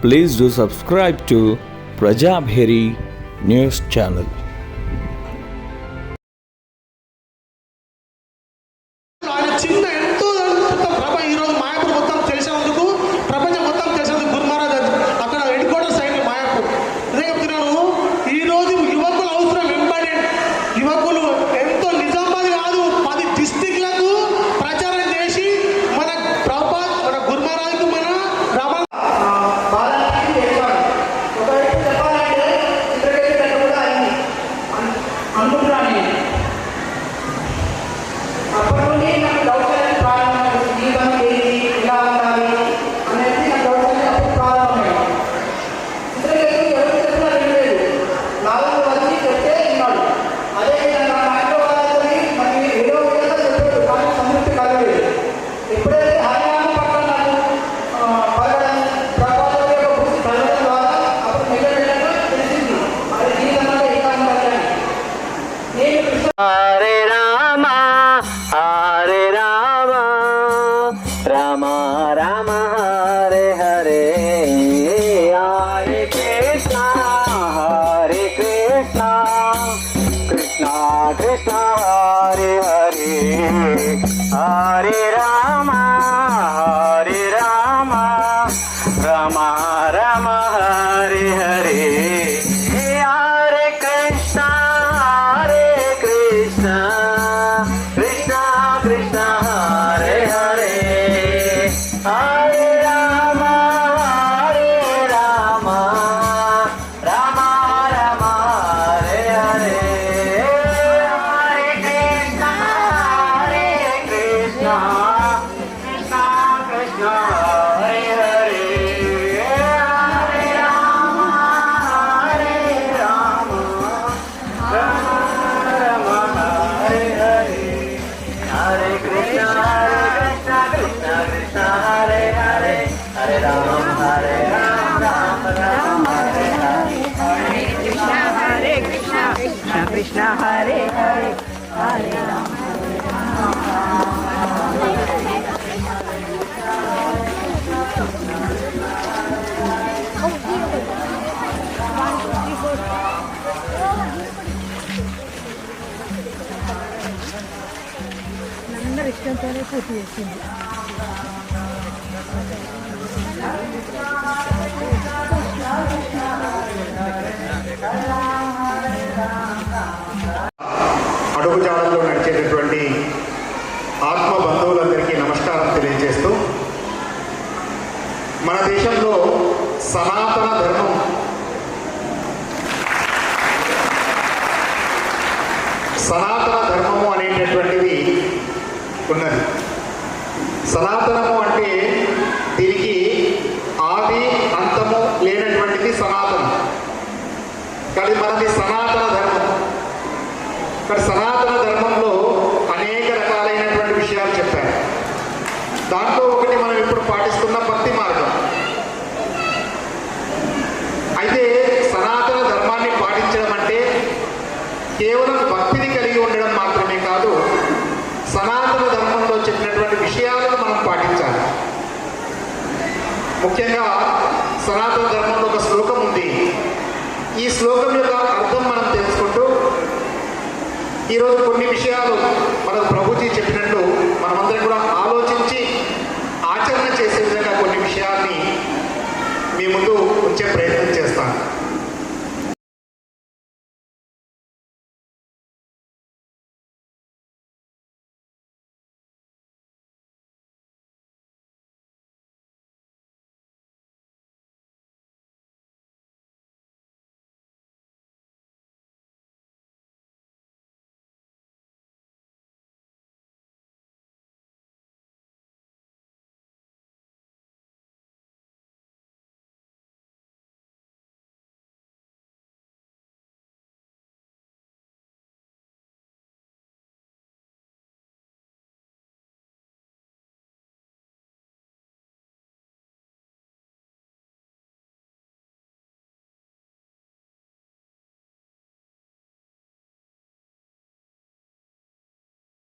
Please do subscribe to Prajabheri News Channel. Hare Rama, Hare Rama, Rama Rama, Hare Hare, Hare Krishna, Hare Krishna, Krishna Krishna, Hare Hare, Hare Rama, Hare Rama, Rama Rama, Hare Hare. Krishna Krishna Hare Hare, Hare Rama, Hare Rama, Rama Rama, Hare Hare, Hare Krishna, Hare Krishna, Krishna Krishna, Hare Hare, Hare Rama, Hare Rama, Rama Rama, Hare Hare, Hare Krishna, Krishna Krishna, Hare Hare, Hare Rama, Hare Rama, Rama Hare Hare, Hare Krishna, Krishna Krishna, Hare Hare, Hare Rama, Hare అందరూ ఇష్టంతోనే పూర్తి చేసింది. అడుగుజాడల్లో నడిచేటటువంటి ఆత్మ బంధువులందరికీ నమస్కారం తెలియజేస్తూ, మన దేశంలో సనాతన ధర్మం ధర్మము అనేటటువంటిది ఉన్నది. సనాతనము అంటే దీనికి ఆది అంతము లేనటువంటిది సనాతనం. కానీ మనది సనాతన ధర్మం. కానీ సనాతన ధర్మంలో అనేక రకాలైనటువంటి విషయాలు చెప్పారు. దాంట్లో ఒకటి మనం ఇప్పుడు పాటిస్తున్న భక్తి మార్గం. అయితే సనాతన ధర్మాన్ని పాటించడం అంటే కేవలం భక్తిని కలిగి ఉండడం మాత్రమే కాదు, సనాతన ధర్మంలో చెప్పినటువంటి విషయాలను మనం పాటించాలి. ముఖ్యంగా సనాతన ధర్మంలో ఒక శ్లోకం ఉంది. ఈ శ్లోకం యొక్క అర్థం మనం తెలుసుకుంటూ ఈరోజు కొన్ని విషయాలు మనకు ప్రభుజీ చెప్పినట్లు మనమందరం కూడా ఆలోచించి ఆచరణ చేసే విధంగా కొన్ని విషయాల్ని మీ ముందు ఉంచే ప్రయత్నం చేస్తాను.